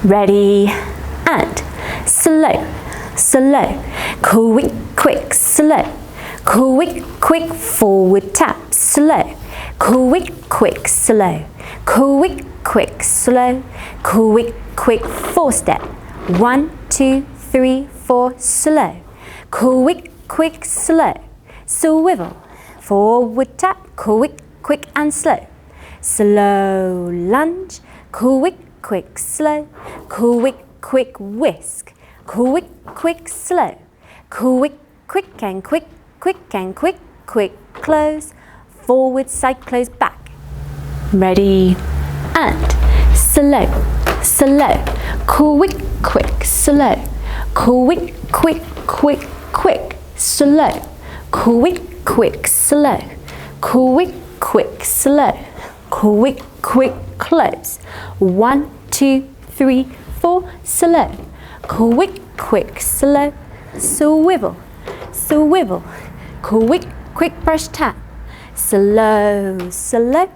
Ready, and slow, slow, quick, quick, slow, quick, quick, forward tap, slow, quick, quick, slow, quick, quick, slow, quick, quick, 4-step, 1, 2, 3, 4, slow, quick, quick, slow, swivel, forward tap, quick, quick and slow, slow lunge, quick, quick, slow, quick, quick, whisk, quick, quick, slow, quick, quick and quick, quick and quick, quick, close, forward, side close, back. Ready, and slow, slow, quick, quick, slow, quick, quick, quick, quick, slow, quick, quick, slow, quick, quick, slow, quick, quick, close, 1, 2, 3, 4, slow, quick, quick, slow, swivel, swivel, quick, quick brush tap, slow, slow,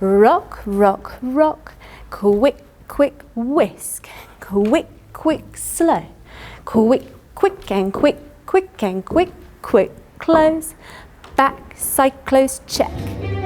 rock, rock, rock, quick, quick, whisk, quick, quick, slow, quick, quick and quick, quick and quick, quick, close, back, side close, check.